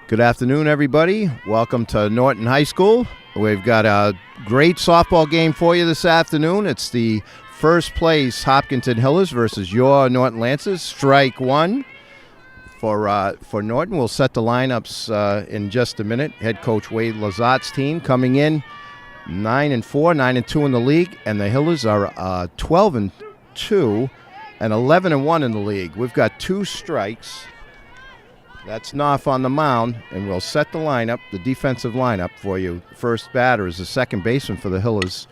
Good afternoon, everybody. Welcome to Norton High School. We've got a great softball game for you this afternoon. It's the first place Hopkinton Hillers versus your Norton Lancers. Strike one for Norton. We'll set the lineups in just a minute. Head coach Wade Lazat's team coming in 9-4, 9-2 in the league, and the Hillers are 12-2 and 11-1 in the league. We've got two strikes. That's Knopf on the mound, and we'll set the lineup, the defensive lineup for you. First batter is the second baseman for the Hillers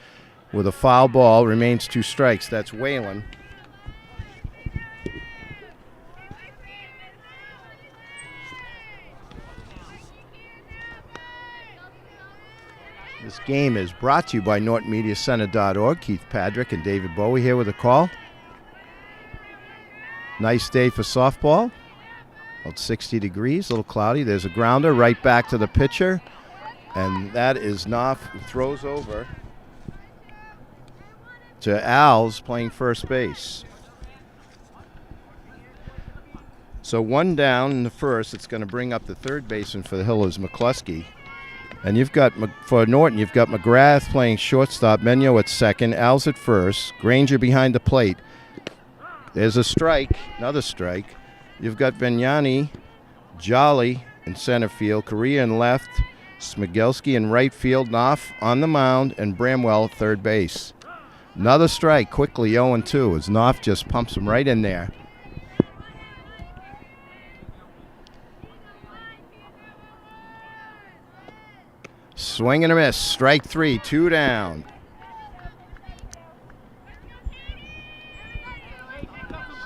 with a foul ball. Remains two strikes. That's Whalen. This game is brought to you by NortonMediaCenter.org. Keith Padrick and David Bowie here with a call. Nice day for softball. About 60 degrees, a little cloudy. There's a grounder right back to the pitcher. And that is Knopf, who throws over to Al's playing first base. So one down in the first. It's going to bring up the third baseman for the Hillers, McCluskey. And you've got, for Norton, you've got McGrath playing shortstop, Menyo at second, Al's at first, Granger behind the plate. There's a strike, another strike. You've got Vignani, Jolly in center field, Correa in left, Smigelski in right field, Knopf on the mound, and Bramwell at third base. Another strike, quickly 0-2 as Knopf just pumps him right in there. Swing and a miss, strike three, two down.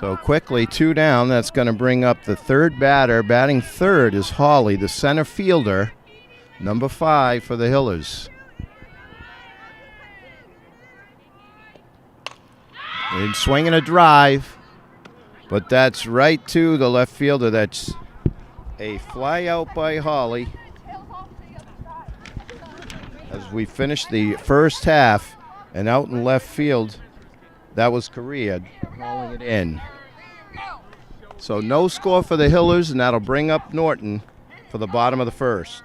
So quickly, two down. That's going to bring up the third batter. Batting third is Hawley, the center fielder, number 5 for the Hillers. And swinging a drive, but that's right to the left fielder. That's a fly out by Hawley. As we finish the first half, and out in left field, that was Correa hauling it in. So no score for the Hillers, and that'll bring up Norton for the bottom of the first.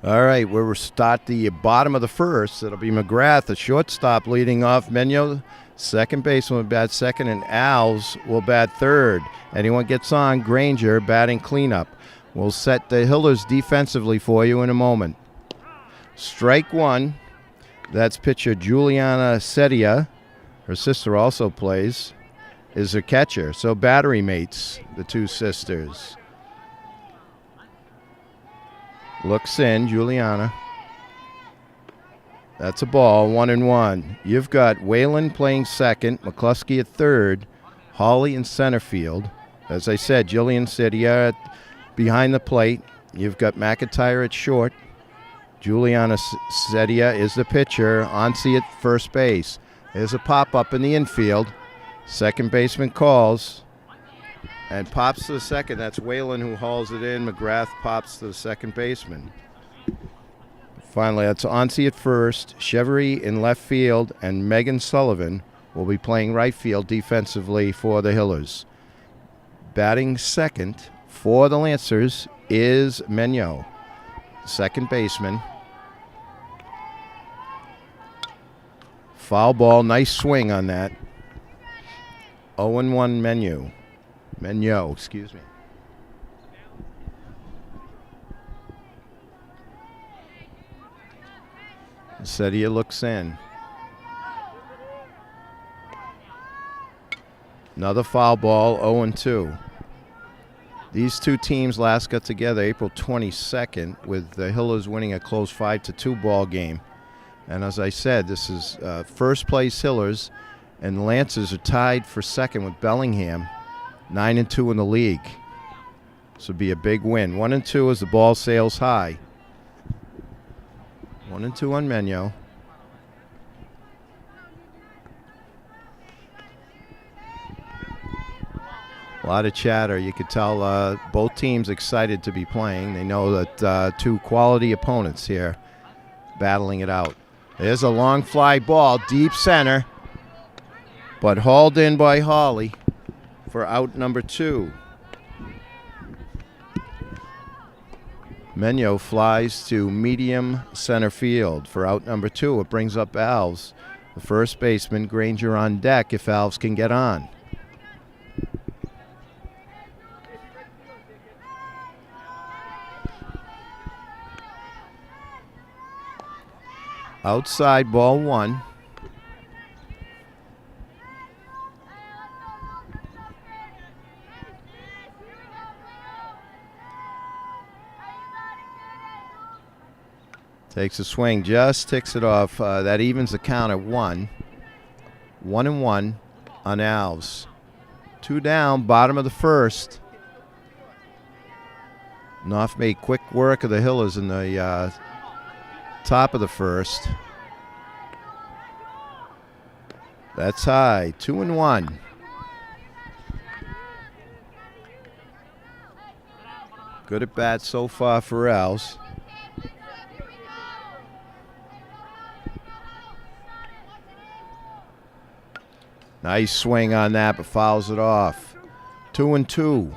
All right, we'll start the bottom of the first. It'll be McGrath, the shortstop, leading off. Menyo, second baseman, will bat second, and Al's will bat third. Anyone gets on, Granger batting cleanup. We'll set the Hillers defensively for you in a moment. Strike one. That's pitcher Juliana Sedia. Her sister also plays, is a catcher. So battery mates, the two sisters. Looks in, Juliana. That's a ball, 1-1. You've got Whalen playing second, McCluskey at third, Hawley in center field. As I said, Julian Sedia behind the plate. You've got McIntyre at short. Juliana Sedia is the pitcher. Onsi at first base. There's a pop-up in the infield. Second baseman calls and pops to the second. That's Whalen who hauls it in. McGrath pops to the second baseman. Finally, that's Onsi at first. Chevery in left field, and Megan Sullivan will be playing right field defensively for the Hillers. Batting second for the Lancers is Menyo, second baseman. Foul ball, nice swing on that. 0-1 Menyo, excuse me. Sedia looks in. Another foul ball, 0-2. These two teams last got together April 22nd with the Hillers winning a close 5-2 ball game. And as I said, this is first place Hillers, and Lancers are tied for second with Bellingham, 9-2 in the league. This would be a big win. 1-2 as the ball sails high. 1-2 on Menyo. A lot of chatter. You could tell both teams excited to be playing. They know that two quality opponents here battling it out. There's a long fly ball, deep center, but hauled in by Hawley for out number 2. Menyo flies to medium center field for out number 2. It brings up Alves, the first baseman. Granger on deck if Alves can get on. Outside, ball 1. Takes a swing, just ticks it off. That evens the count at 1. 1-1 on Alves. 2 down, bottom of the first. Knopf made quick work of the Hillers in the top of the first. That's high. 2-1. Good at bat so far for Alves. Nice swing on that, but fouls it off. 2-2.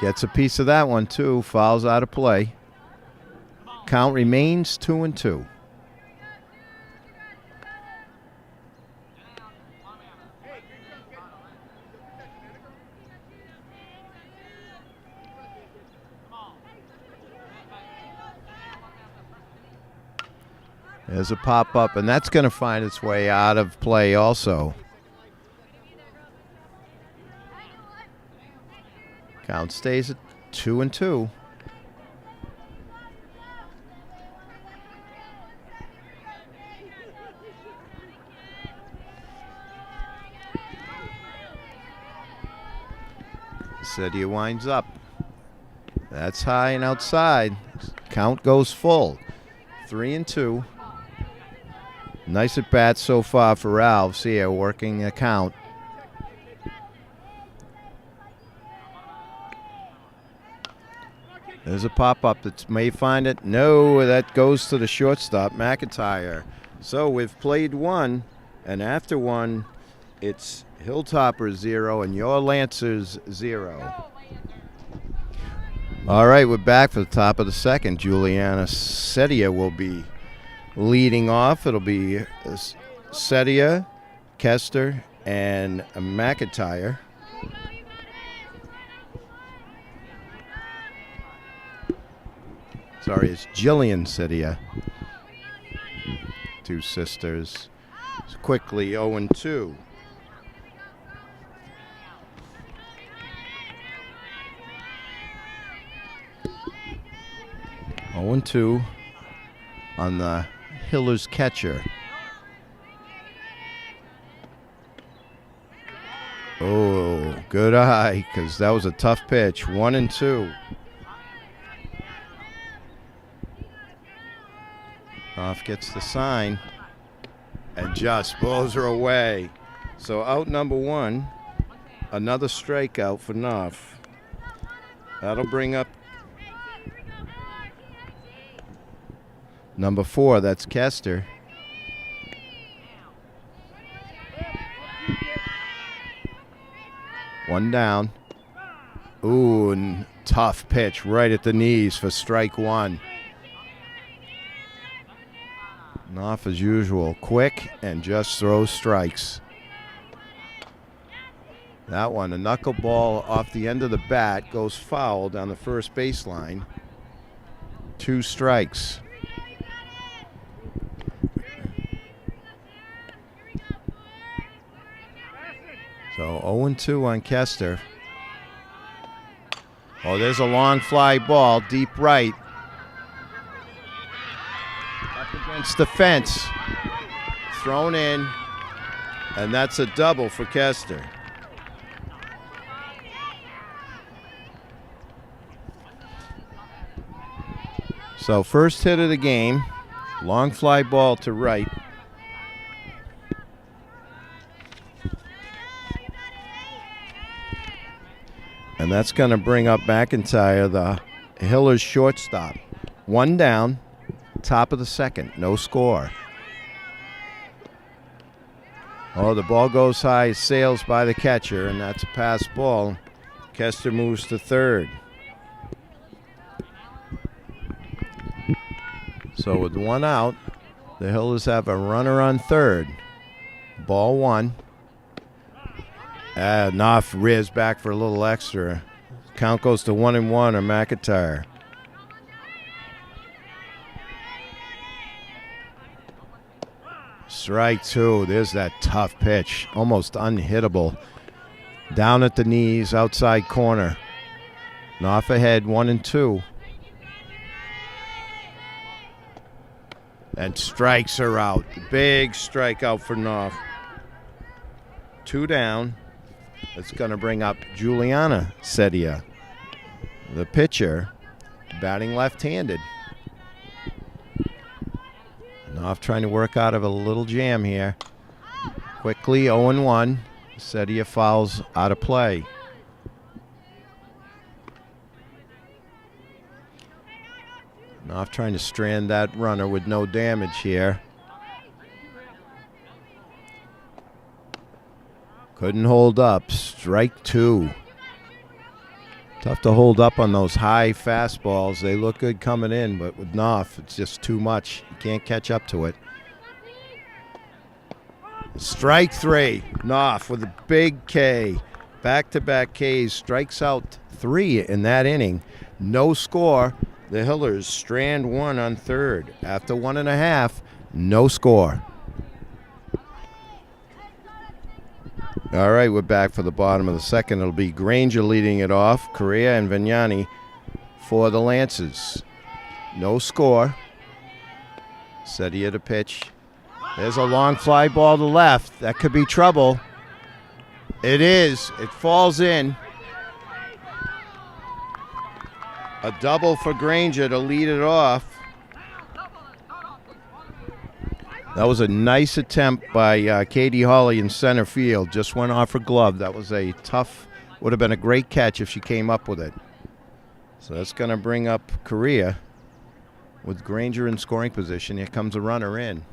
Gets a piece of that one, too. Fouls out of play. Count remains 2-2. There's a pop-up, and that's going to find its way out of play also. Count stays at 2-2. Sedia winds up. That's high and outside. Count goes full. 3-2. Nice at bat so far for Alves here, working the count. There's a pop-up that may find it. No, that goes to the shortstop, McIntyre. So we've played 1, and after 1, it's Hilltoppers 0 and your Lancers 0. All right, we're back for the top of the second. Juliana Sedia will be leading off. It'll be Sedia, Kester, and McIntyre. Sorry, it's Jillian Sedia. 2 sisters. It's quickly 0-2. On the Hillers catcher. Oh, good eye, because that was a tough pitch. 1-2. Knopf gets the sign and just blows her away. So out number 1, another strikeout for Knopf. That'll bring up number 4, that's Kester. One down. Ooh, and tough pitch right at the knees for strike 1. Knopf, as usual, quick and just throws strikes. That one, a knuckleball off the end of the bat, goes foul down the first baseline. 2 strikes. So 0-2 on Kester. Oh, there's a long fly ball, deep right. Up against the fence. Thrown in. And that's a double for Kester. So first hit of the game. Long fly ball to right. And that's going to bring up McIntyre, the Hiller's shortstop. One down, top of the second, no score. Oh, the ball goes high, sails by the catcher, and that's a pass ball. Kester moves to third. So with one out, the Hillers have a runner on third. Ball one. Knopf rears back for a little extra. Count goes to 1-1 on McIntyre. Strike two. There's that tough pitch. Almost unhittable. Down at the knees, outside corner. Knopf ahead, 1-2. And strikes are out. Big strikeout for Knopf. Two down. It's going to bring up Juliana Sedia, the pitcher, batting left-handed. Knopf trying to work out of a little jam here. Quickly 0-1. Sedia fouls out of play. Knopf trying to strand that runner with no damage here. Couldn't hold up. Strike two. Tough to hold up on those high fastballs. They look good coming in, but with Knopf, it's just too much. You can't catch up to it. Strike three. Knopf with a big K. Back-to-back Ks. Strikes out three in that inning. No score. The Hillers strand one on third. After 1.5, no score. All right, we're back for the bottom of the second. It'll be Granger leading it off. Correa and Vignani for the Lancers. No score. Sedia to pitch. There's a long fly ball to left. That could be trouble. It is. It falls in. A double for Granger to lead it off. That was a nice attempt by Katie Hawley in center field. Just went off her glove. That was a tough, would have been a great catch if she came up with it. So that's going to bring up Correa with Granger in scoring position. Here comes a runner in.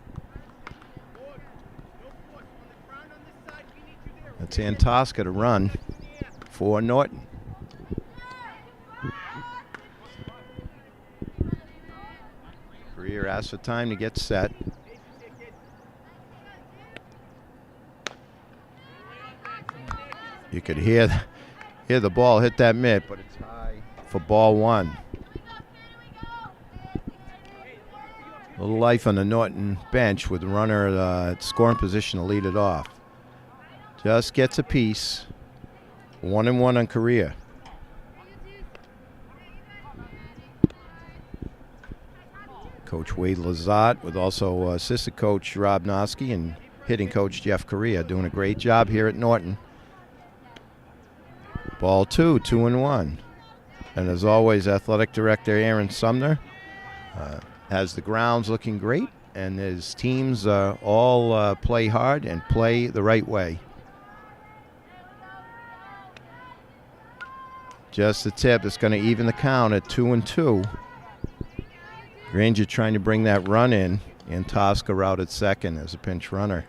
That's Antosca to run for Norton. Correa asks for time to get set. You could hear the ball hit that mitt, but it's high for ball one. A little life on the Norton bench with the runner at scoring position to lead it off. Just gets a piece. 1-1 on Correa. Coach Wade Lazat with also assistant coach Rob Noski and hitting coach Jeff Correa doing a great job here at Norton. Ball two, 2-1. And as always, athletic director Aaron Sumner has the grounds looking great, and his teams all play hard and play the right way. Just a tip that's going to even the count at 2-2. Granger trying to bring that run in, and Tosca out at second as a pinch runner.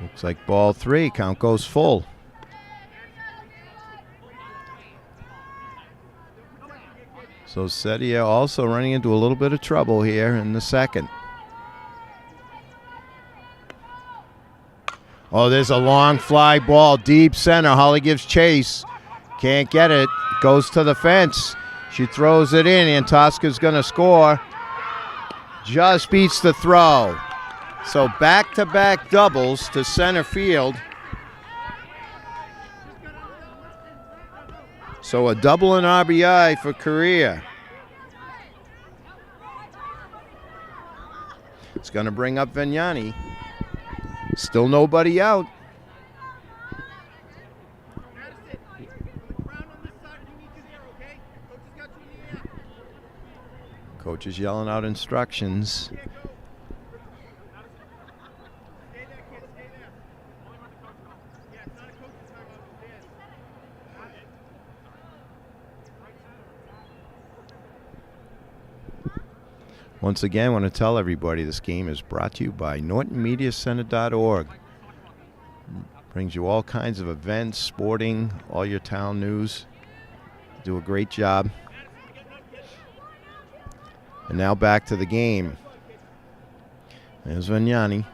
Looks like ball three. Count goes full. So Sedia also running into a little bit of trouble here in the second. Oh, there's a long fly ball, deep center. Holly gives chase. Can't get it. Goes to the fence. She throws it in. Antosca's going to score. Just beats the throw. So back-to-back doubles to center field. So a double and RBI for Correa. It's going to bring up Vignani. Still nobody out. Coach Coach is yelling out instructions. Once again, I want to tell everybody this game is brought to you by NortonMediaCenter.org. Brings you all kinds of events, sporting, all your town news. Do a great job. And now back to the game. There's Vignani.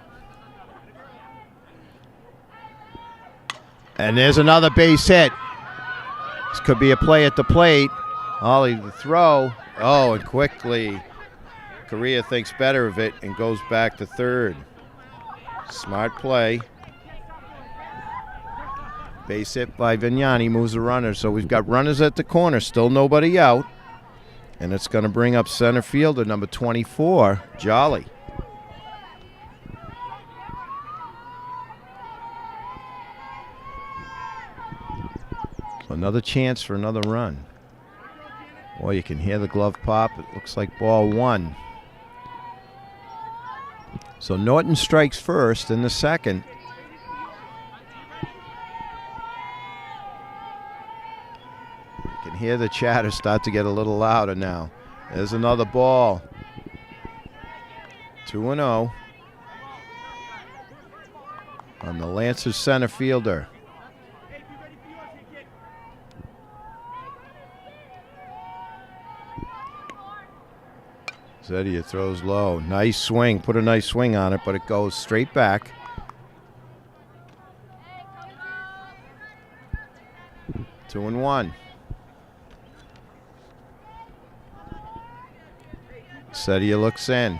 And there's another base hit. This could be a play at the plate. Holly, the throw. Oh, and quickly Correa thinks better of it and goes back to third. Smart play. Base hit by Vignani, moves the runner. So we've got runners at the corner, still nobody out. And it's going to bring up center fielder number 24, Jolly. So another chance for another run. Boy, you can hear the glove pop. It looks like ball one. So Norton strikes first in the second. You can hear the chatter start to get a little louder now. There's another ball. 2-0 on the Lancers center fielder. Zedia throws low. Nice swing. Put a nice swing on it, but it goes straight back. 2-1. Zedia looks in.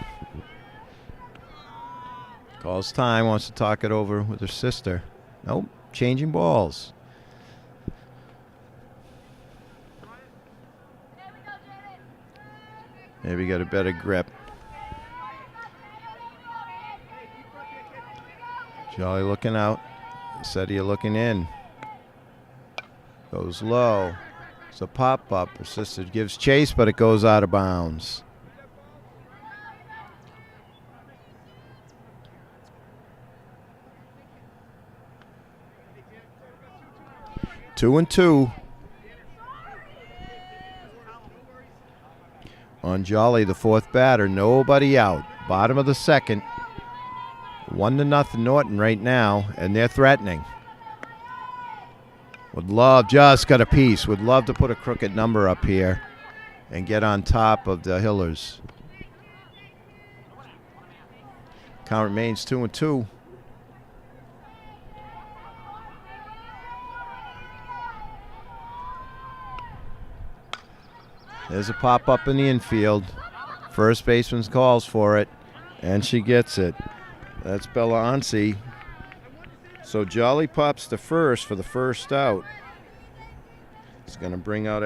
Calls time. Wants to talk it over with her sister. Nope. Changing balls. Maybe got a better grip. Jolly looking out. Zedia looking in. Goes low. It's a pop-up. Her sister gives chase, but it goes out of bounds. Two and two. On Jolly, the fourth batter, nobody out. Bottom of the second. 1-0 Norton right now, and they're threatening. Would love, just got a piece, would love to put a crooked number up here and get on top of the Hillers. Count remains 2-2. There's a pop-up in the infield. First baseman calls for it, and she gets it. That's Bella Ansi. So Jolly pops to first for the first out. It's going to bring up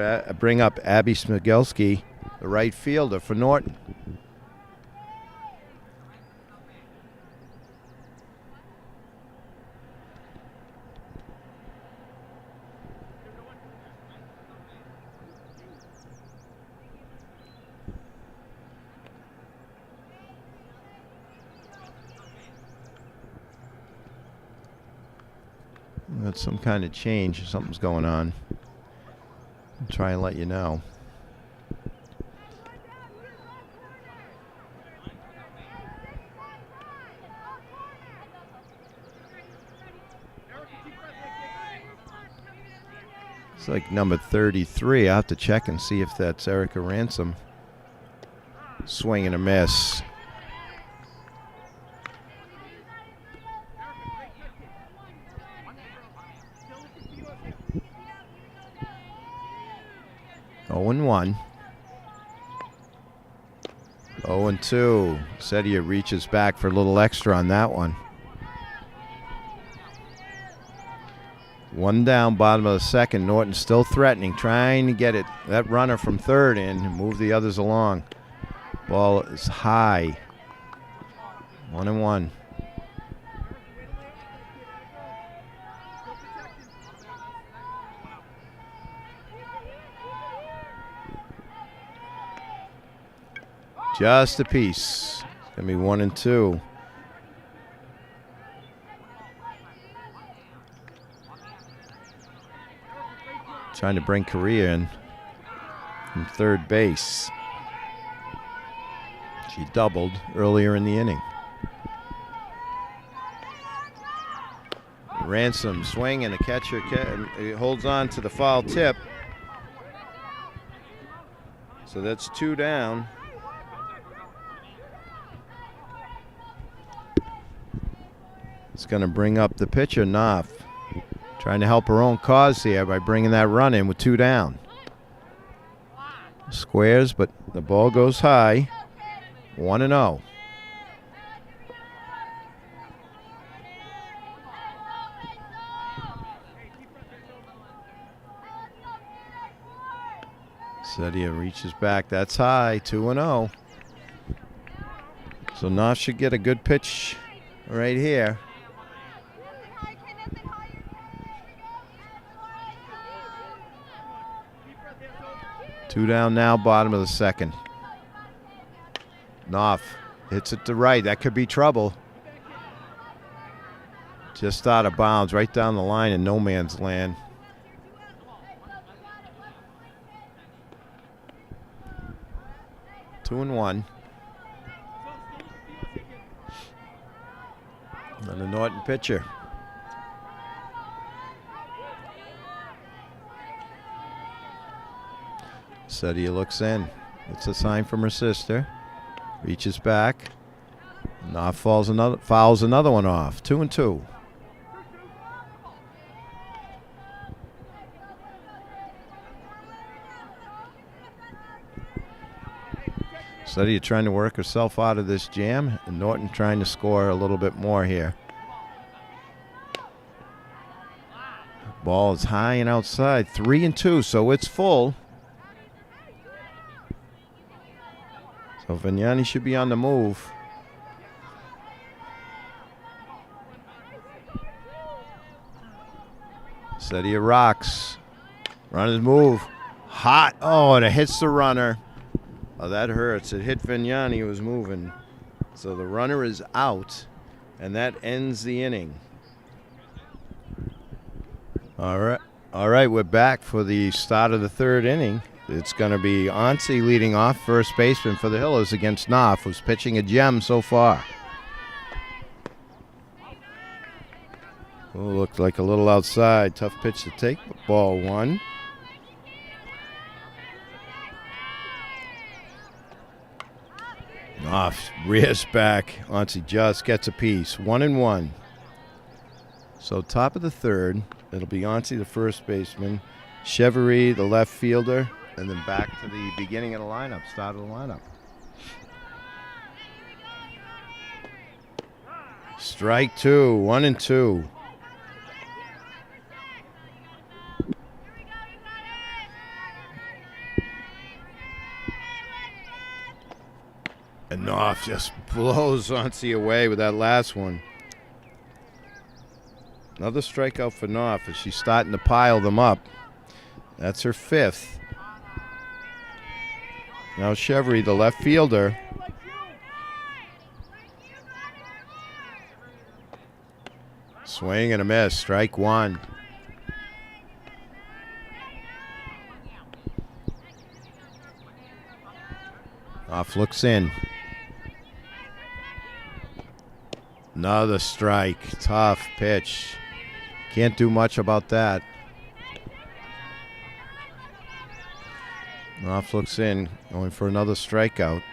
Abby Smigelski, the right fielder for Norton. That's some kind of change. Something's going on. I'll try and let you know. It's like number 33. I'll have to check and see if that's Erica Ransom. Swing and a miss. Oh and 1. 0-2. Zedia reaches back for a little extra on that one. One down, bottom of the second. Norton still threatening, trying to get it. That runner from third in and move the others along. Ball is high. 1-1. Just a piece. Gonna be 1-2. Trying to bring Korea in from third base. She doubled earlier in the inning. Ransom swing and a catcher holds on to the foul tip. So that's 2 down. It's going to bring up the pitcher, Knopf. Trying to help her own cause here by bringing that run in with 2 down. Squares, but the ball goes high. 1-0. Sedia reaches back. That's high. 2-0. So Knopf should get a good pitch right here. Two down now, bottom of the second. Knopf hits it to right. That could be trouble. Just out of bounds, right down the line in no man's land. Two and one. And the Norton pitcher. Sedia looks in. It's a sign from her sister. Reaches back. Knopf fouls another one off. 2-2. Sedia trying to work herself out of this jam, and Norton trying to score a little bit more here. Ball is high and outside. 3-2, so it's full. So Vignani should be on the move. Sedia rocks. Runner's move. Hot. Oh, and it hits the runner. Oh, that hurts. It hit Vignani, who was moving. So the runner is out, and that ends the inning. All right, we're back for the start of the third inning. It's going to be Onsi leading off, first baseman for the Hillers against Knopf, who's pitching a gem so far. Oh, looked like a little outside. Tough pitch to take, but ball one. Knopf rears back. Onsi just gets a piece. 1-1. So top of the third, it'll be Onsi, the first baseman, Chevrolet, the left fielder, and then back to the beginning of the lineup, start of the lineup. Strike two, 1-2. And Knopf just blows Onsi away with that last one. Another strikeout for Knopf as she's starting to pile them up. That's her fifth. Now Chevrolet, the left fielder. Swing and a miss, strike one. Knopf looks in. Another strike, tough pitch. Can't do much about that. Knopf looks in, going for another strikeout.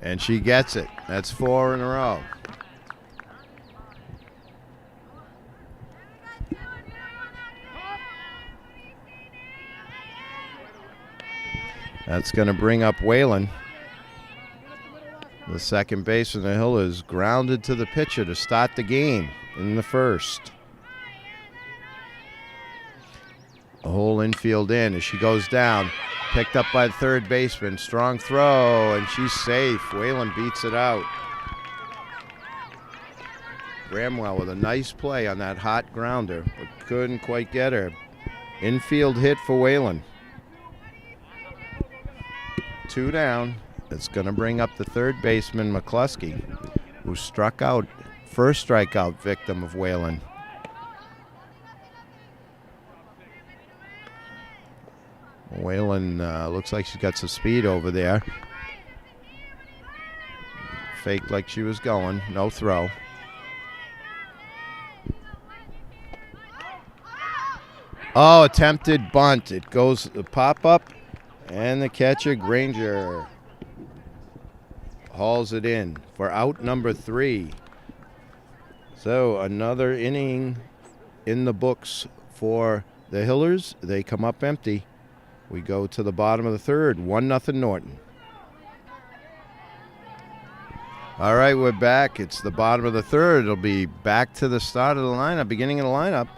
And she gets it. That's 4 in a row. That's going to bring up Whalen. The second baseman of the Hill is grounded to the pitcher to start the game in the first. A whole infield in as she goes down. Picked up by the third baseman. Strong throw, and she's safe. Whalen beats it out. Bramwell with a nice play on that hot grounder, but couldn't quite get her. Infield hit for Whalen. 2 down. It's going to bring up the third baseman, McCluskey, who struck out, first strikeout victim of Whalen. Whalen looks like she's got some speed over there. Faked like she was going. No throw. Oh, attempted bunt. It goes the pop up, and the catcher, Granger, hauls it in for out number 3. So another inning in the books for the Hillers. They come up empty. We go to the bottom of the third, 1-0 Norton. All right, we're back. It's the bottom of the third. It'll be back to the start of the lineup, beginning of the lineup.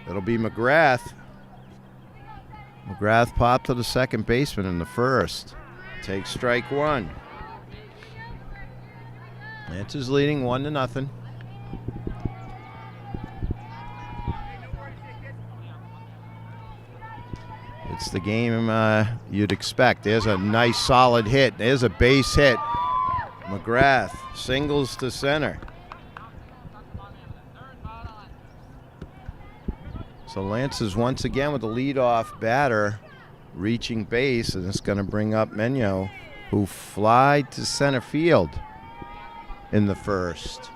It'll be McGrath. McGrath popped to the second baseman in the first. Takes strike 1. Lancers leading 1-0. It's the game you'd expect. There's a nice solid hit. There's a base hit. McGrath singles to center. So Lancers once again with the leadoff batter reaching base, and it's going to bring up Menyo, who flied to center field in the first.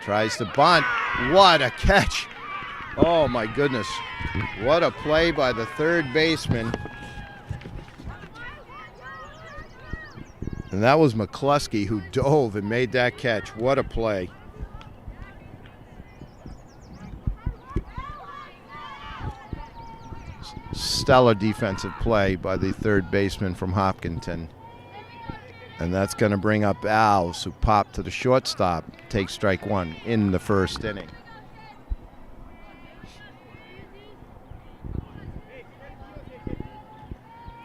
Tries to bunt. What a catch. Oh my goodness. What a play by the third baseman. And that was McCluskey who dove and made that catch. What a play. Stellar defensive play by the third baseman from Hopkinton. And that's going to bring up Alves, who popped to the shortstop, takes strike 1 in the first inning.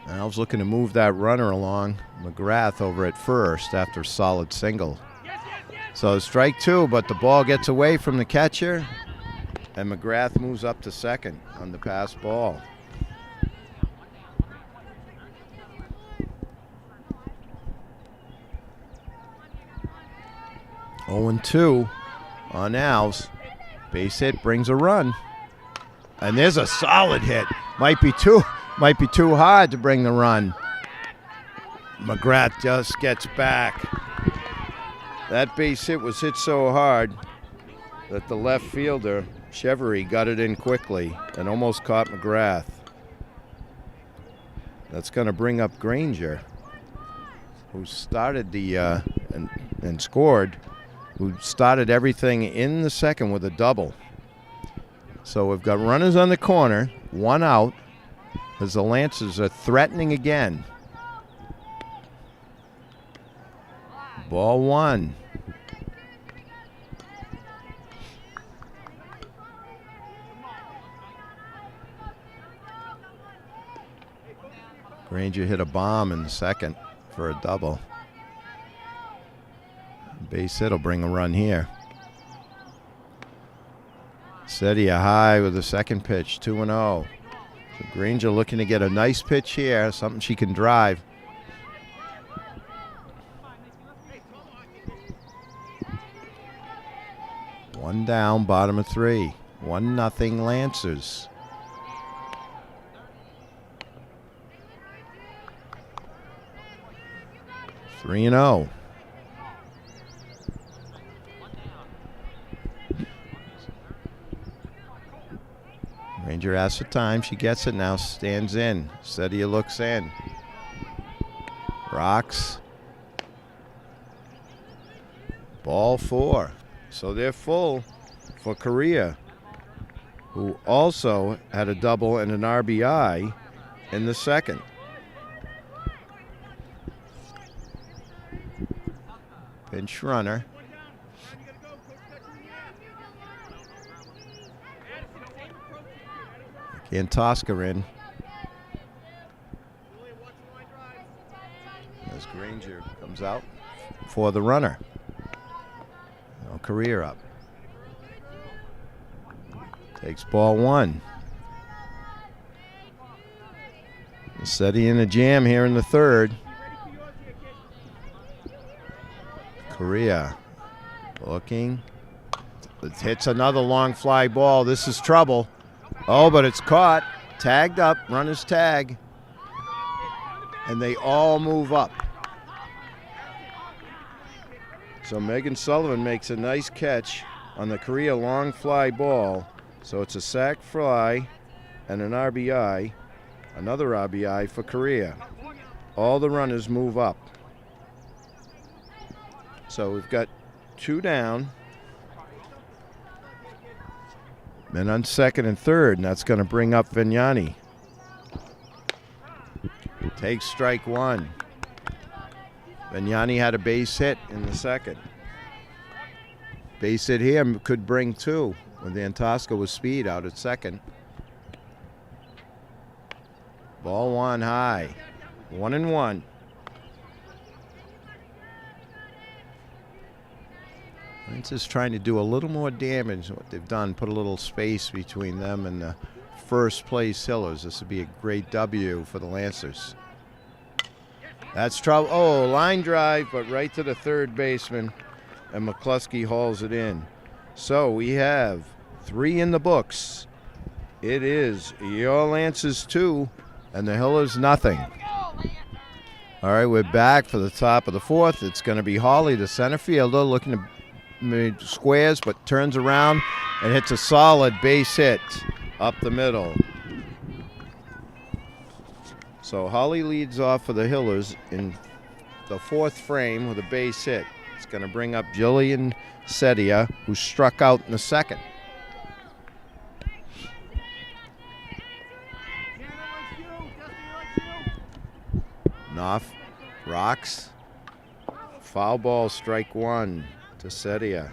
Alves looking to move that runner along. McGrath over at first after a solid single. So strike 2, but the ball gets away from the catcher, and McGrath moves up to second on the pass ball. Oh, 2 on Alves. Base hit brings a run. And there's a solid hit. Might be too hard to bring the run. McGrath just gets back. That base hit was hit so hard that the left fielder, Chevery, got it in quickly and almost caught McGrath. That's going to bring up Granger, who started the and scored, who started everything in the second with a double. So we've got runners on the corner, 1 out, as the Lancers are threatening again. Ball 1. Granger hit a bomb in the second for a double. Base hit will bring a run here. Sedia high with the second pitch, 2-0. So Granger looking to get a nice pitch here, something she can drive. One down, bottom of 3. 1-0 Lancers. Three and 0. Ranger asks for time. She gets it now. Stands in. Sedia looks in. Rocks. Ball 4. So they're full for Correa, who also had a double and an RBI in the second. Pinch runner. Antosca in. As Granger comes out for the runner. No career up. Takes ball 1. Varsity in a jam here in the third. Correa looking. It hits another long fly ball. This is trouble. Oh, but it's caught. Tagged up. Runner's tag. And they all move up. So Megan Sullivan makes a nice catch on the Correa long fly ball. So it's a sac fly and an RBI. Another RBI for Correa. All the runners move up. So we've got 2 down. Men on second and third, and that's going to bring up Vignani. Takes strike 1. Vignani had a base hit in the second. Base hit here could bring 2 with Antosca with speed out at second. Ball 1 high. 1-1. Lance is trying to do a little more damage than what they've done, put a little space between them and the first place Hillers. This would be a great W for the Lancers. That's trouble. Oh, line drive, but right to the third baseman, and McCluskey hauls it in. So we have 3 in the books. It is your Lancers 2 and the Hillers nothing. All right, we're back for the top of the fourth. It's going to be Hawley, the center fielder, looking to squares, but turns around and hits a solid base hit up the middle. So Hawley leads off for the Hillers in the 4th frame with a base hit. It's going to bring up Jillian Sedia, who struck out in the second. Knopf rocks. Foul ball, strike 1 to Sedia.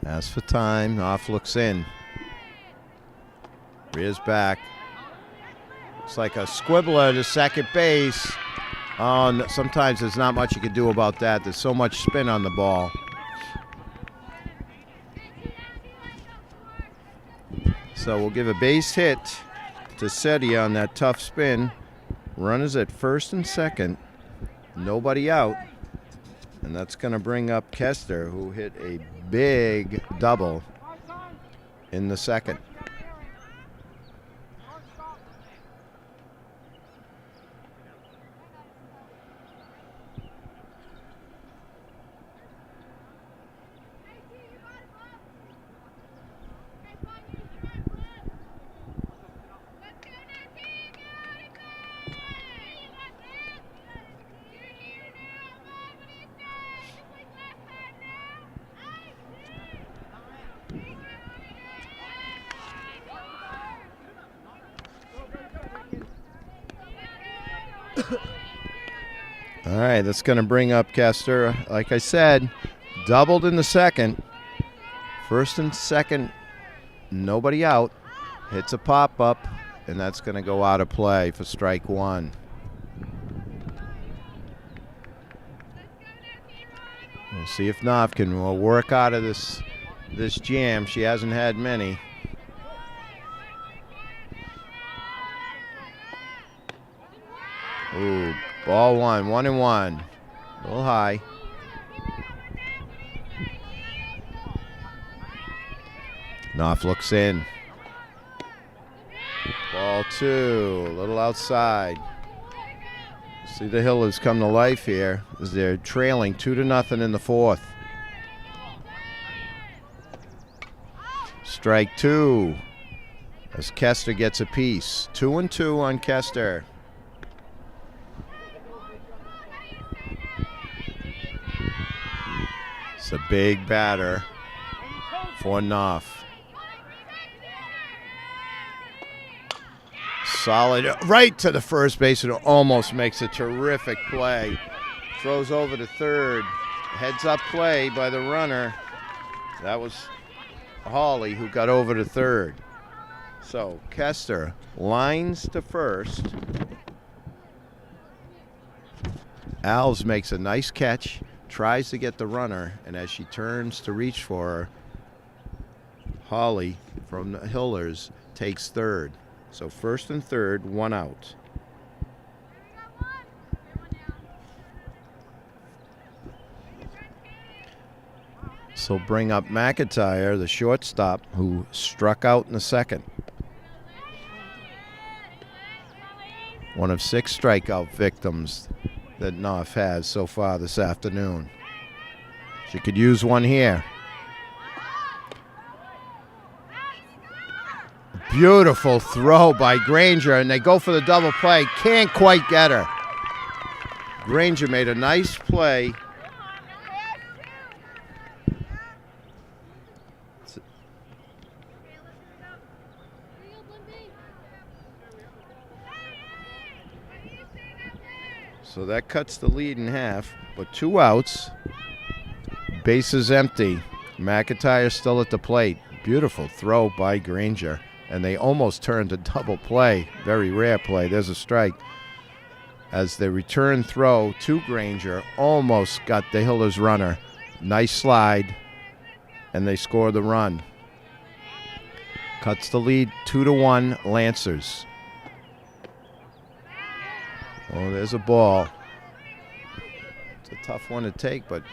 As for time, Knopf looks in. Rears back. Looks like a squibbler to second base. Oh, sometimes there's not much you can do about that. There's so much spin on the ball. So we'll give a base hit to Sedia on that tough spin. Runners at first and second. Nobody out. And that's going to bring up Kester, who hit a big double in the second. All right, that's going to bring up Kester. Like I said, doubled in the second. First and second, nobody out. Hits a pop-up, and that's going to go out of play for strike 1. We'll see if Knopf can work out of this jam. She hasn't had many. Ooh, ball 1, 1-1. A little high. Knopf looks in. Ball 2, a little outside. See the Hillers come to life here as they're trailing 2-0 in the 4th. Strike 2 as Kester gets a piece. 2-2 on Kester. It's a big batter for Knopf. Solid right to the first base. It almost makes a terrific play. Throws over to third. Heads up play by the runner. That was Hawley who got over to third. So Kester lines to first. Alves makes a nice catch, tries to get the runner, and as she turns to reach for her, Holly from the Hillers takes third. So first and third, one out. So bring up McIntyre, the shortstop, who struck out in the second. One of 6 strikeout victims that Knopf has so far this afternoon. She could use one here. Beautiful throw by Granger, and they go for the double play. Can't quite get her. Granger made a nice play. So that cuts the lead in half, but 2 outs. Bases empty. McIntyre still at the plate. Beautiful throw by Granger. And they almost turned a double play. Very rare play. There's a strike. As the return throw to Granger almost got the Hillers runner. Nice slide. And they score the run. Cuts the lead 2-1 Lancers. Oh, there's a ball. It's a tough one to take, but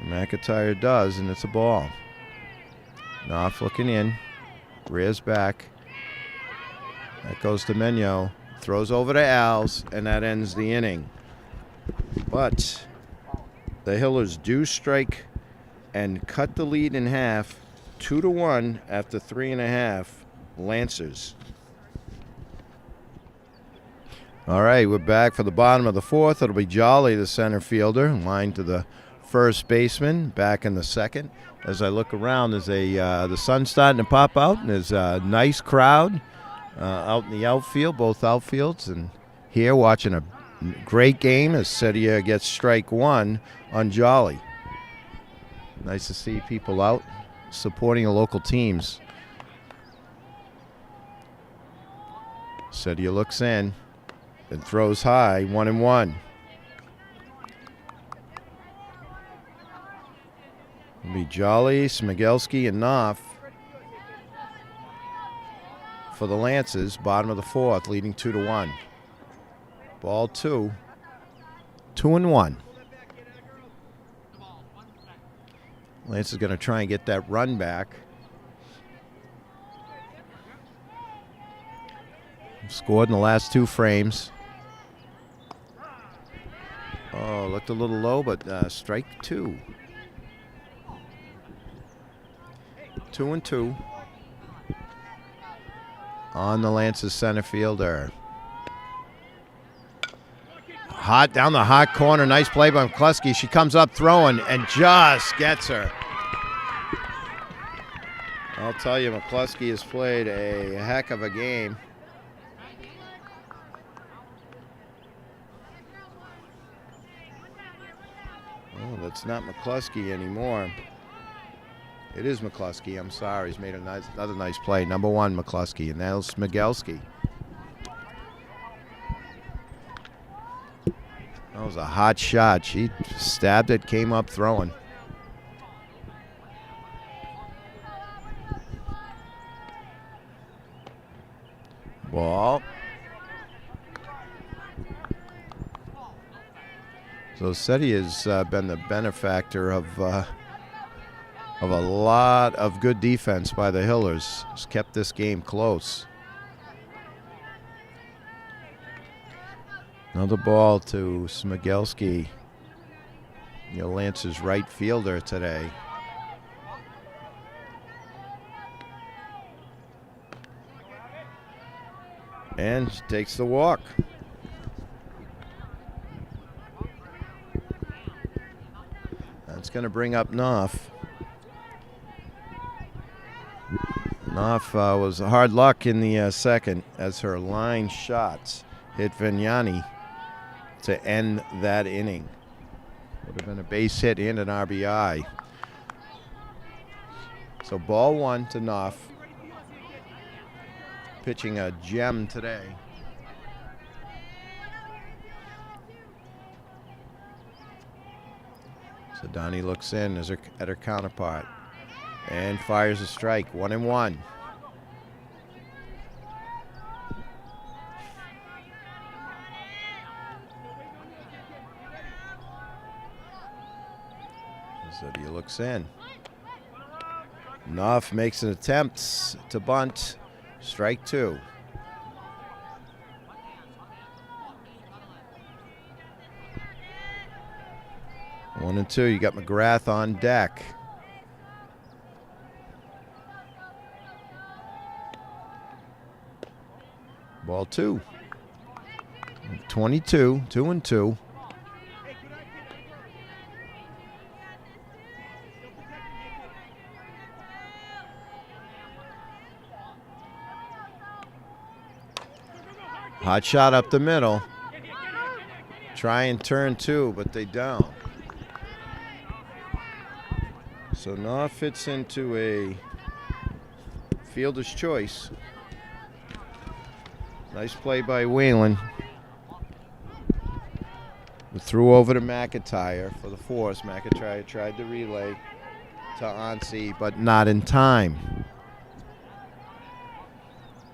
McIntyre does, and it's a ball. Knopf looking in, rears back. That goes to Menyo, throws over to Alves, and that ends the inning. But the Hillers do strike and cut the lead in half, 2-1 after 3.5. Lancers. All right, we're back for the bottom of the 4th. It'll be Jolly, the center fielder, line to the first baseman, back in the second. As I look around, there's the sun's starting to pop out, and there's a nice crowd out in the outfield, both outfields, and here watching a great game as Sedia gets strike 1 on Jolly. Nice to see people out supporting the local teams. Sedia looks in and throws high, 1-1. It'll be Jolly, Smigelski, and Knopf for the Lancers, bottom of the 4th, leading 2-1. Ball 2, 2-1. Lance is going to try and get that run back. Scored in the last 2 frames. Oh, looked a little low, but strike 2. 2-2 on the Lancers center fielder. Hot down the hot corner. Nice play by McCluskey. She comes up throwing and just gets her. I'll tell you, McCluskey has played a heck of a game. Oh, that's not McCluskey anymore. It is McCluskey. I'm sorry. He's made another nice play. Number 1, McCluskey, and now Smigelski. That was a hot shot. She stabbed it, came up throwing. Ball. So Seti has been the benefactor of a lot of good defense by the Hillers. Has kept this game close. Another ball to Smigelski, Lance's right fielder today. And she takes the walk. That's going to bring up Knopf. Knopf was hard luck in the second as her line shots hit Vignani to end that inning. Would have been a base hit and an RBI. So ball 1 to Knopf. Pitching a gem today. So Donnie looks in at her counterpart and fires a strike. 1-1. Zadia looks in. Knopf makes an attempt to bunt. Strike 2. One and two. You got McGrath on deck. Ball 2. 22. 2-2. Hot shot up the middle. Try and turn 2, but they don't. So Knopf fits into a fielder's choice. Nice play by Whalen. Threw over to McIntyre for the force. McIntyre tried to relay to Ansi, but not in time.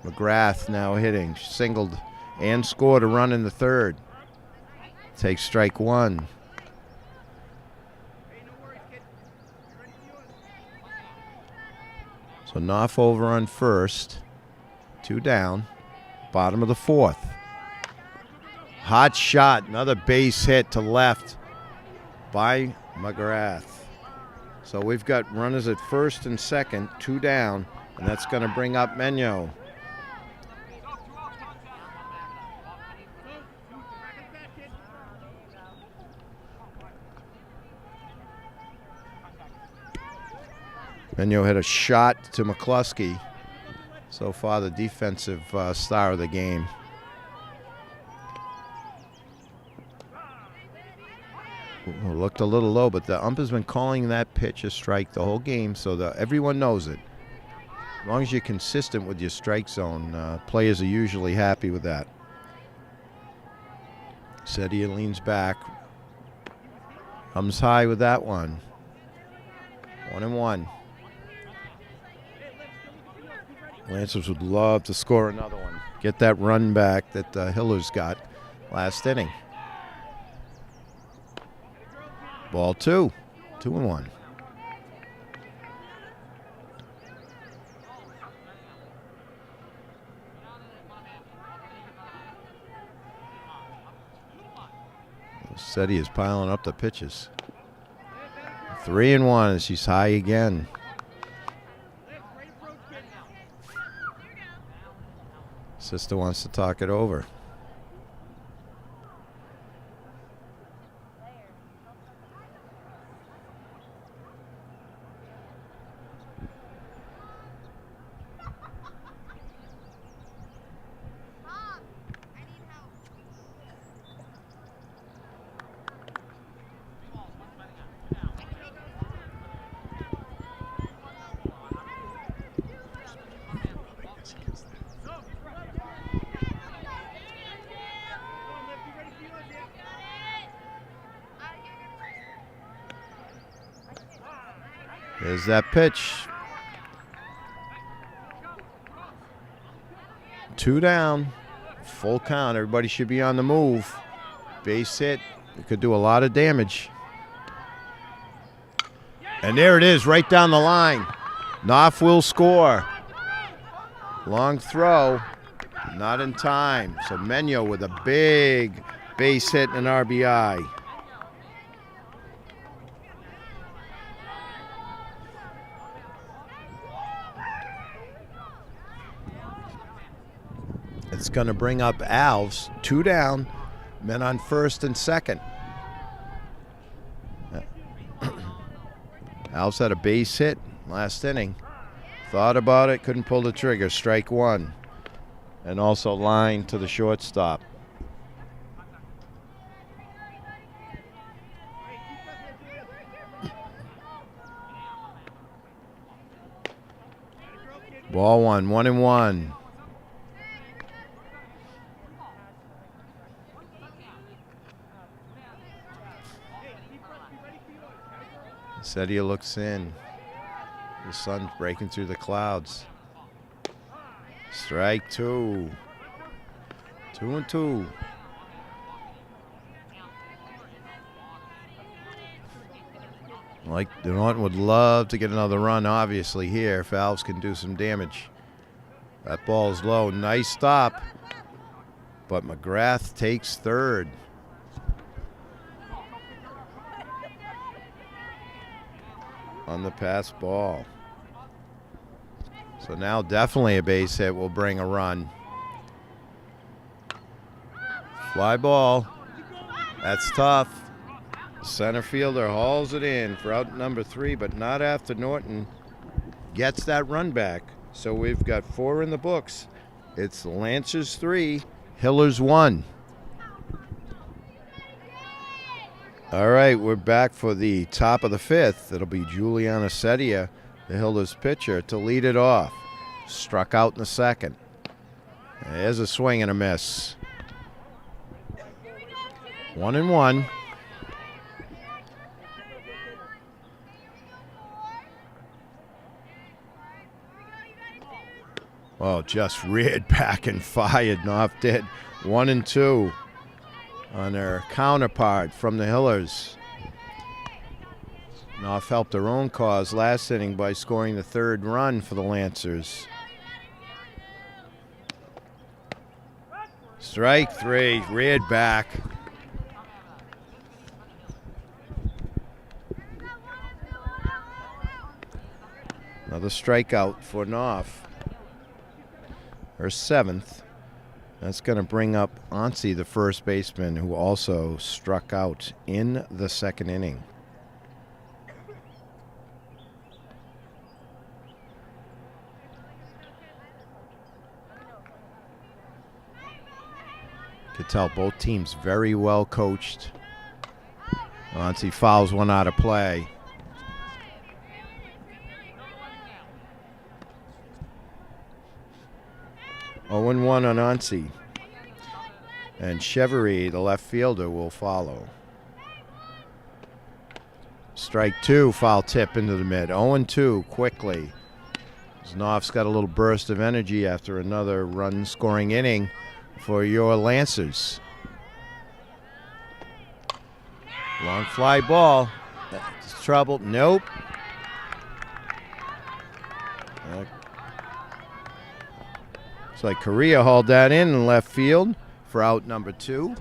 McGrath now hitting. Singled and scored a run in the third. Takes strike 1. So Knopf over on first. 2 down. Bottom of the 4th. Hot shot. Another base hit to left by McGrath. So we've got runners at first and second. 2 down. And that's going to bring up Menyo. Menyo hit a shot to McCluskey. So far, the defensive star of the game. Looked a little low, but the ump has been calling that pitch a strike the whole game, so everyone knows it. As long as you're consistent with your strike zone, players are usually happy with that. Sedia leans back. Comes high with that one. 1-1. Lancers would love to score another one. Get that run back that Hiller's got last inning. Ball 2. 2-1. Setti is piling up the pitches. 3-1 as she's high again. Sister wants to talk it over. There's that pitch. 2 down. Full count. Everybody should be on the move. Base hit. It could do a lot of damage. And there it is, right down the line. Knopf will score. Long throw. Not in time. So Menyo with a big base hit and an RBI. It's going to bring up Alves. 2 down. Men on first and second. Alves had a base hit last inning. Thought about it, couldn't pull the trigger. Strike 1. And also line to the shortstop. Ball 1, 1-1. Sedia looks in. The sun's breaking through the clouds. Strike two. 2-2. Like Norton would love to get another run, obviously, here if Alves can do some damage. That ball's low. Nice stop. But McGrath takes third. On the pass ball. So now definitely a base hit will bring a run. Fly ball. That's tough. Center fielder hauls it in for out number 3, but not after Norton gets that run back. So we've got 4 in the books. It's Lancers 3, Hillers 1. All right, we're back for the top of the 5th. It'll be Juliana Sedia, the Hillers pitcher, to lead it off. Struck out in the second. There's a swing and a miss. 1-1. Oh, just reared back and fired. Knopf did. 1-2 on their counterpart from the Hillers. Knopf helped their own cause last inning by scoring the 3rd run for the Lancers. Strike 3, reared back. Another strikeout for Knopf. Her 7th. That's going to bring up Onsi, the first baseman, who also struck out in the 2nd inning. Could tell both teams very well coached. Onsi fouls one out of play. Oh, 1 on Onsi. And Chevry, the left fielder, will follow. Strike 2, foul tip into the mid. 0-2 quickly. Knopf's got a little burst of energy after another run-scoring inning for your Lancers. Long fly ball. That's trouble. Nope. Looks like Correa hauled that in left field for out number 2.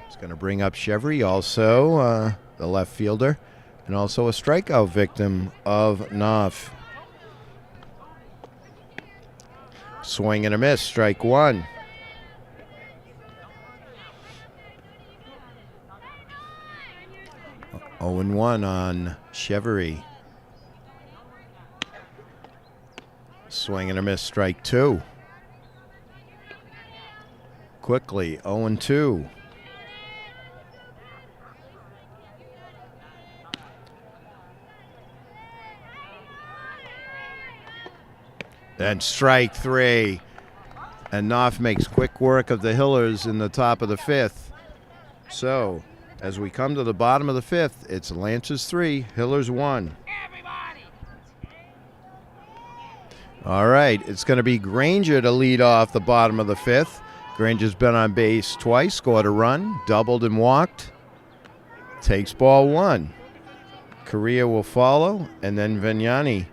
It's going to bring up Chevry, also the left fielder, and also a strikeout victim of Knopf. Swing and a miss, strike 1. Oh, 1 on Chevry. Swing and a miss, strike 2. Quickly, 0-2. Then strike 3. And Knopf makes quick work of the Hillers in the top of the 5th. So, as we come to the bottom of the 5th, it's Lancers 3, Hillers 1. All right, it's going to be Granger to lead off the bottom of the 5th. Granger's been on base twice, scored a run, doubled and walked. Takes ball 1. Correa will follow, and then Vignani.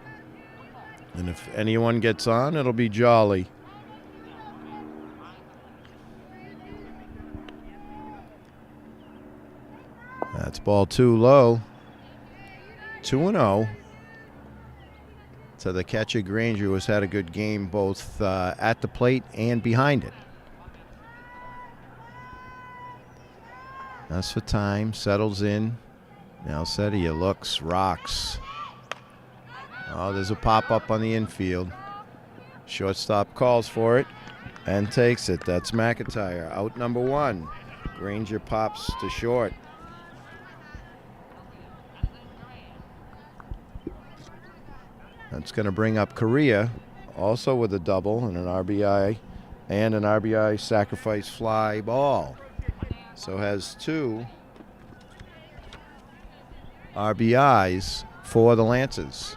And if anyone gets on, it'll be Jolly. That's ball 2 low. 2-0. So the catcher Granger has had a good game both at the plate and behind it. That's for time. Settles in. Now Sedia looks, rocks. Oh, there's a pop-up on the infield. Shortstop calls for it and takes it. That's McIntyre. Out number 1. Granger pops to short. That's going to bring up Correa, also with a double and an RBI and an RBI sacrifice fly ball. So has 2 RBIs for the Lancers.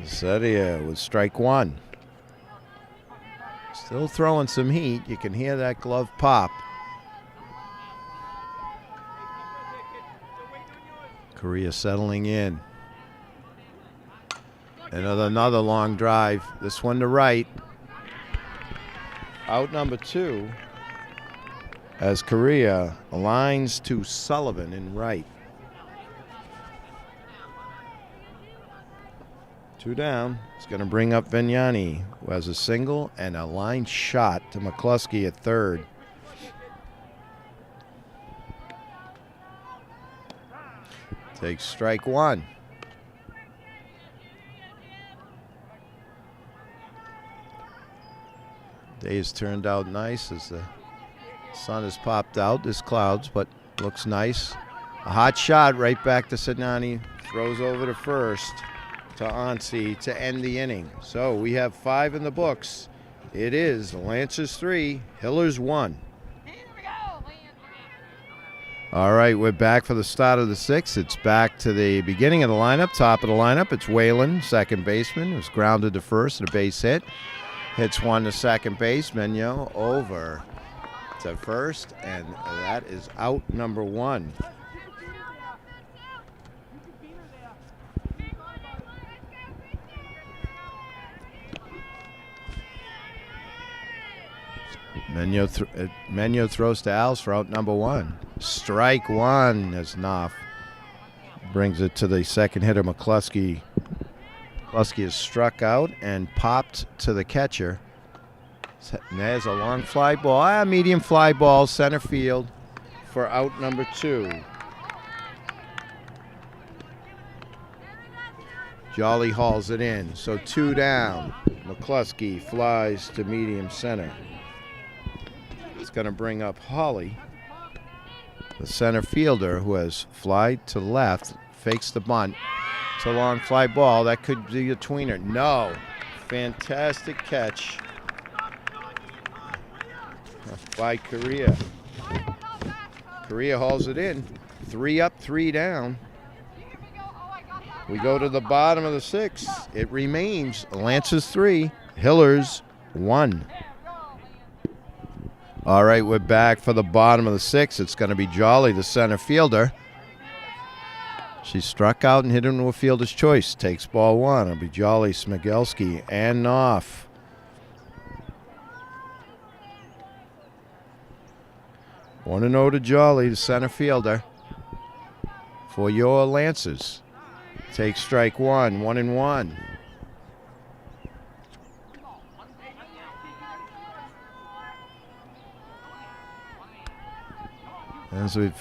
Zedia with strike 1. Still throwing some heat. You can hear that glove pop. Correa settling in. Another long drive. This one to right. Out number 2 as Correa aligns to Sullivan in right. 2 down. It's going to bring up Vignani, who has a single and a line shot to McCluskey at third. Takes strike 1. Day's turned out nice as the sun has popped out. There's clouds, but looks nice. A hot shot right back to Sidnani. Throws over to first to Ansi to end the inning. So we have 5 in the books. It is Lancers 3, Hillers 1. All right, we're back for the start of the 6th. It's back to the beginning of the lineup, top of the lineup. It's Whalen, second baseman, who's grounded to first and a base hit. Hits one to second base. Menyo over to first, and that is out number 1. Menyo throws to Al's for out number 1. Strike 1 as Knopf brings it to the second hitter, McCluskey. McCluskey is struck out and popped to the catcher. And there's a long fly ball, medium fly ball, center field for out number 2. Jolly hauls it in, so 2 down. McCluskey flies to medium center. It's going to bring up Hawley, the center fielder, who has flied to left, fakes the bunt. It's a long fly ball. That could be a tweener. No. Fantastic catch by Correa. Correa hauls it in. 3 up, 3 down. We go to the bottom of the 6th. It remains Lancers 3, Hillers 1. All right, we're back for the bottom of the 6th. It's going to be Jolly, the center fielder. She struck out and hit into a fielder's choice. Takes ball 1. It'll be Jolly, Smigelski, and Knopf. 1-0 to Jolly, the center fielder, for your Lancers. Takes strike 1, 1-1. As we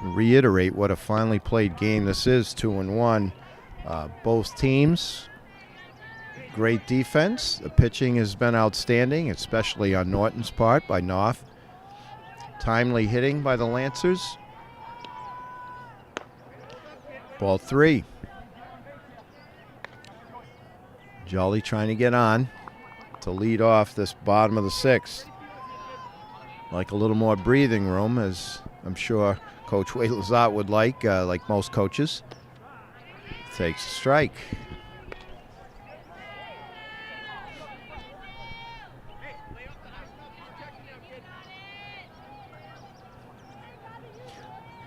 reiterate what a finely played game this is, 2-1. Both teams, great defense. The pitching has been outstanding, especially on Norton's part by Knopf. Timely hitting by the Lancers. Ball 3. Jolly trying to get on to lead off this bottom of the 6th. Like a little more breathing room, as I'm sure Coach Wade Lazat would like most coaches. Takes a strike.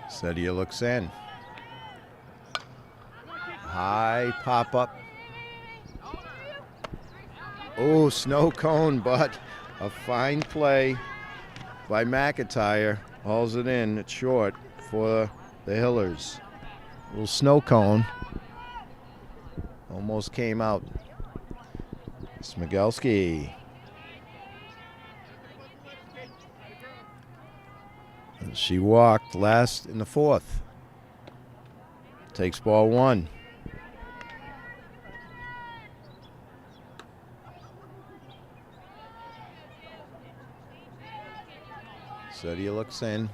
Sedia looks in. High pop up. Oh, snow cone, but a fine play by McIntyre. Hauls it in at short for the Hillers. Little snow cone. Almost came out. Smigelski. She walked last in the 4th. Takes ball 1. Sedia looks in.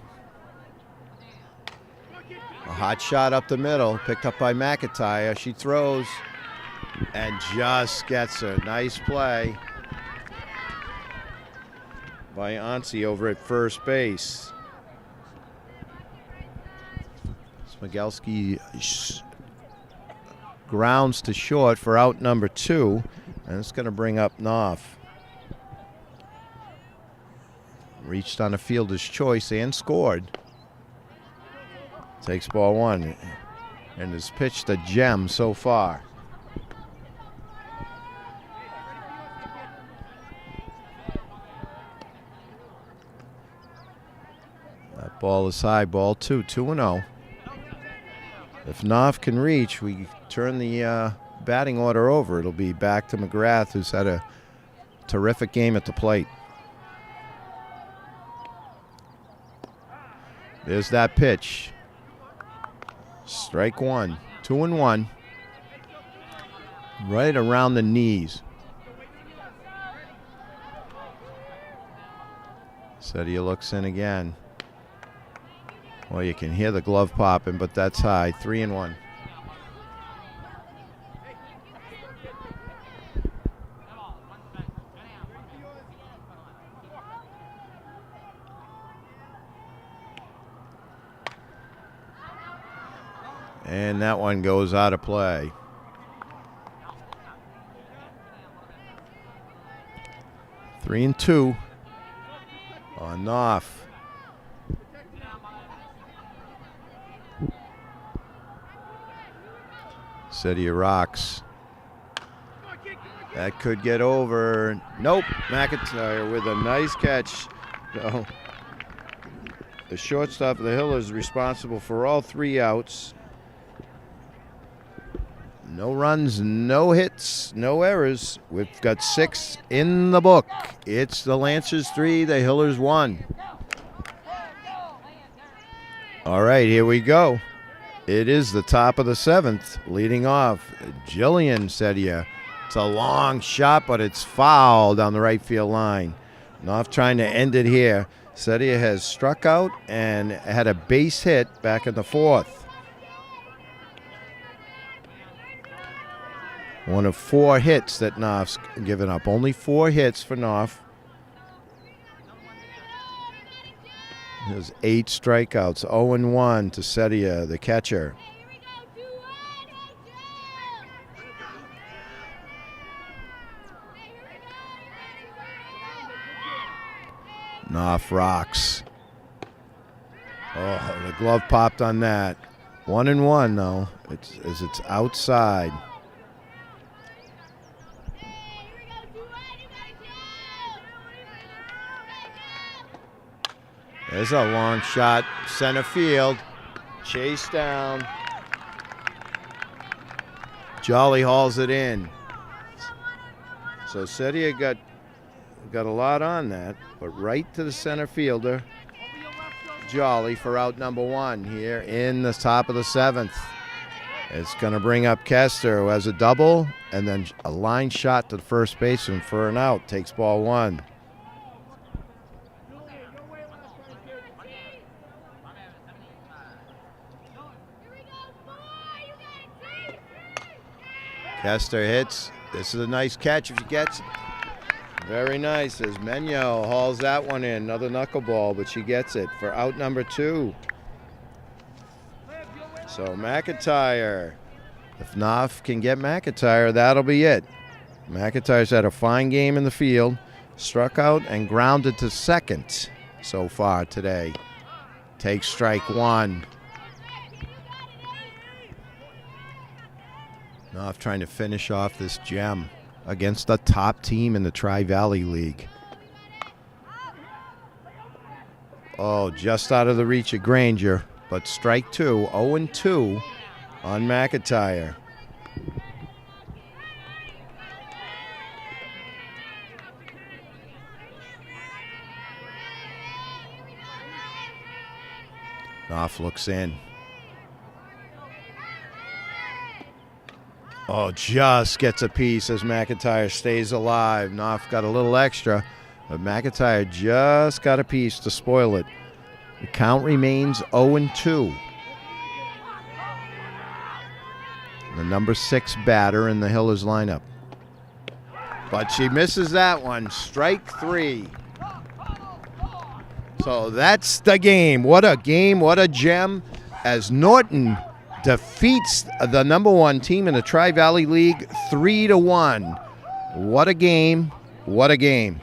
A hot shot up the middle, picked up by McIntyre. She throws. and just gets her. Nice play by Ansi over at first base. Smigelski grounds to short for out number 2, and it's going to bring up Knopf. Reached on a fielder's choice and scored. Takes ball 1 and has pitched a gem so far. That ball is high, ball 2, 2-0. If Knopf can reach, we turn the batting order over. It'll be back to McGrath, who's had a terrific game at the plate. There's that pitch. Strike 1, 2-1. Right around the knees. Sedia looks in again. Well, you can hear the glove popping, but that's high. 3-1. And that one goes out of play. Three and 2 on Knopf. Sedia rocks. That could get over. Nope. McIntyre with a nice catch. So the shortstop of the Hill is responsible for all 3 outs. No runs, no hits, no errors. We've got 6 in the book. It's the Lancers 3, the Hillers 1. All right, here we go. It is the top of the 7th. Leading off, Jillian Sedia. It's a long shot, but it's foul down the right field line. Knopf trying to end it here. Sedia has struck out and had a base hit back in the 4th. One of 4 hits that Knopf's given up. Only 4 hits for Knopf. There's 8 strikeouts. 0-1 to Sedia, the catcher. Knopf rocks. Oh, the glove popped on that. 1-1 though. It's outside. There's a long shot, center field, chase down. Jolly hauls it in. So Sedia got a lot on that, but right to the center fielder, Jolly, for out number 1 here in the top of the 7th. It's going to bring up Kester, who has a double, and then a line shot to the first baseman for an out. Takes ball 1. Kester hits. This is a nice catch if he gets it. Very nice as Menyo hauls that one in. Another knuckleball, but she gets it for out number 2. So McIntyre. If Knopf can get McIntyre, that'll be it. McIntyre's had a fine game in the field. Struck out and grounded to second so far today. Takes strike 1. Knopf trying to finish off this gem against the top team in the Tri-Valley League. Oh, just out of the reach of Granger, but strike 2, 0-2 on McIntyre. Knopf looks in. Oh, just gets a piece as McIntyre stays alive. Knopf got a little extra, but McIntyre just got a piece to spoil it. The count remains 0-2. the number 6 batter in the Hillers lineup. But she misses that one. Strike 3. So that's the game. What a game. What a gem. As Norton defeats the number 1 team in the Tri-Valley League 3-1. What a game. What a game.